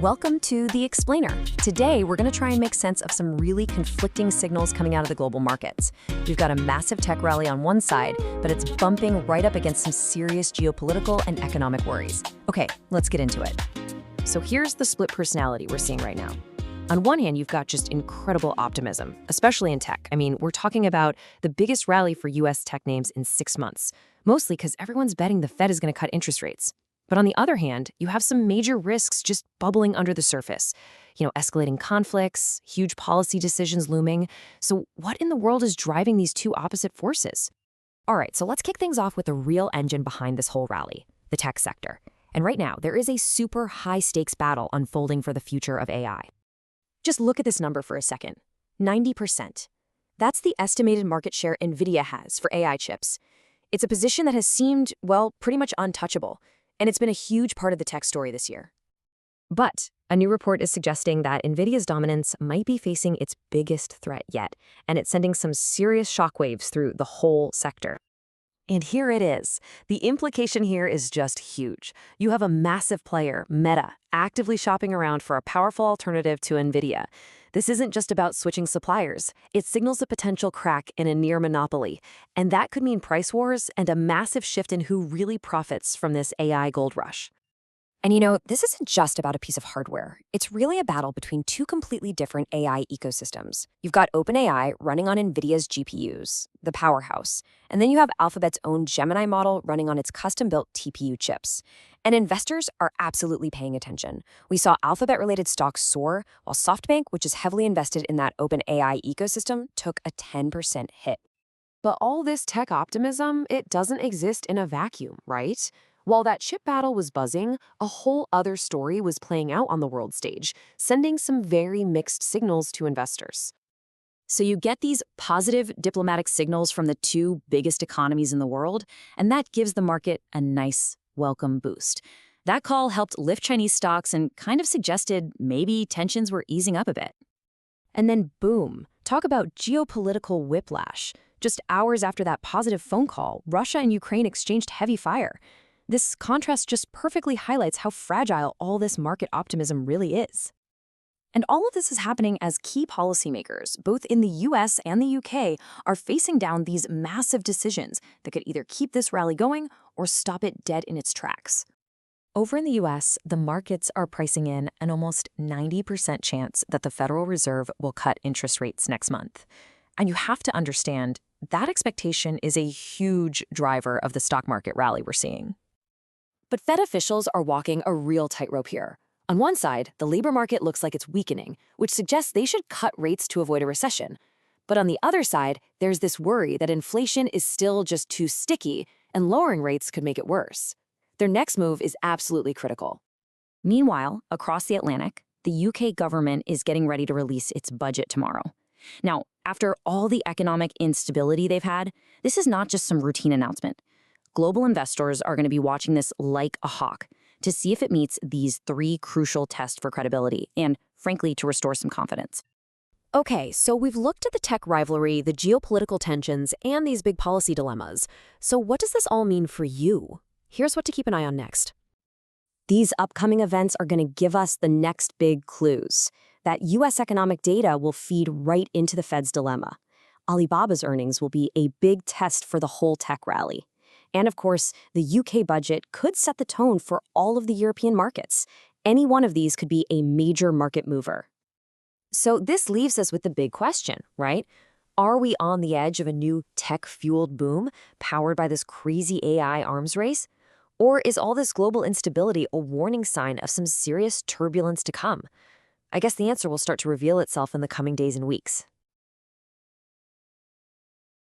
Welcome to The Explainer. Today, we're going to try and make sense of some really conflicting signals coming out of the global markets. We've got a massive tech rally on one side, but it's bumping right up against some serious geopolitical and economic worries. Okay, let's get into it. So here's the split personality we're seeing right now. On one hand, you've got just incredible optimism, especially in tech. I mean, we're talking about the biggest rally for US tech names in 6 months, mostly because everyone's betting the Fed is going to cut interest rates. But on the other hand, you have some major risks just bubbling under the surface. Escalating conflicts, huge policy decisions looming. So what in the world is driving these two opposite forces? All right, so let's kick things off with the real engine behind this whole rally, the tech sector. And right now, there is a super high-stakes battle unfolding for the future of AI. Just look at this number for a second. 90%. That's the estimated market share Nvidia has for AI chips. It's a position that has seemed, well, pretty much untouchable. And it's been a huge part of the tech story this year. But a new report is suggesting that Nvidia's dominance might be facing its biggest threat yet, and it's sending some serious shockwaves through the whole sector. And here it is. The implication here is just huge. You have a massive player, Meta, actively shopping around for a powerful alternative to Nvidia. This isn't just about switching suppliers. It signals a potential crack in a near monopoly. And that could mean price wars and a massive shift in who really profits from this AI gold rush. And this isn't just about a piece of hardware. It's really a battle between two completely different AI ecosystems. You've got OpenAI running on Nvidia's GPUs, the powerhouse, and then you have Alphabet's own Gemini model running on its custom-built TPU chips. And investors are absolutely paying attention. We saw Alphabet-related stocks soar, while SoftBank, which is heavily invested in that OpenAI ecosystem, took a 10% hit. But all this tech optimism, it doesn't exist in a vacuum, right? While that chip battle was buzzing, a whole other story was playing out on the world stage, sending some very mixed signals to investors. So you get these positive diplomatic signals from the two biggest economies in the world, and that gives the market a nice, welcome boost. That call helped lift Chinese stocks and kind of suggested maybe tensions were easing up a bit. And then boom, talk about geopolitical whiplash. Just hours after that positive phone call, Russia and Ukraine exchanged heavy fire. This contrast just perfectly highlights how fragile all this market optimism really is. And all of this is happening as key policymakers, both in the US and the UK, are facing down these massive decisions that could either keep this rally going or stop it dead in its tracks. Over in the US, the markets are pricing in an almost 90% chance that the Federal Reserve will cut interest rates next month. And you have to understand, that expectation is a huge driver of the stock market rally we're seeing. But Fed officials are walking a real tightrope here. On one side, the labor market looks like it's weakening, which suggests they should cut rates to avoid a recession. But on the other side, there's this worry that inflation is still just too sticky, and lowering rates could make it worse. Their next move is absolutely critical. Meanwhile, across the Atlantic, the UK government is getting ready to release its budget tomorrow. Now, after all the economic instability they've had, this is not just some routine announcement. Global investors are going to be watching this like a hawk to see if it meets these three crucial tests for credibility and, frankly, to restore some confidence. Okay, so we've looked at the tech rivalry, the geopolitical tensions, and these big policy dilemmas. So what does this all mean for you? Here's what to keep an eye on next. These upcoming events are going to give us the next big clues. That U.S. economic data will feed right into the Fed's dilemma. Alibaba's earnings will be a big test for the whole tech rally. And of course, the UK budget could set the tone for all of the European markets. Any one of these could be a major market mover. So this leaves us with the big question, right? Are we on the edge of a new tech-fueled boom powered by this crazy AI arms race? Or is all this global instability a warning sign of some serious turbulence to come? I guess the answer will start to reveal itself in the coming days and weeks.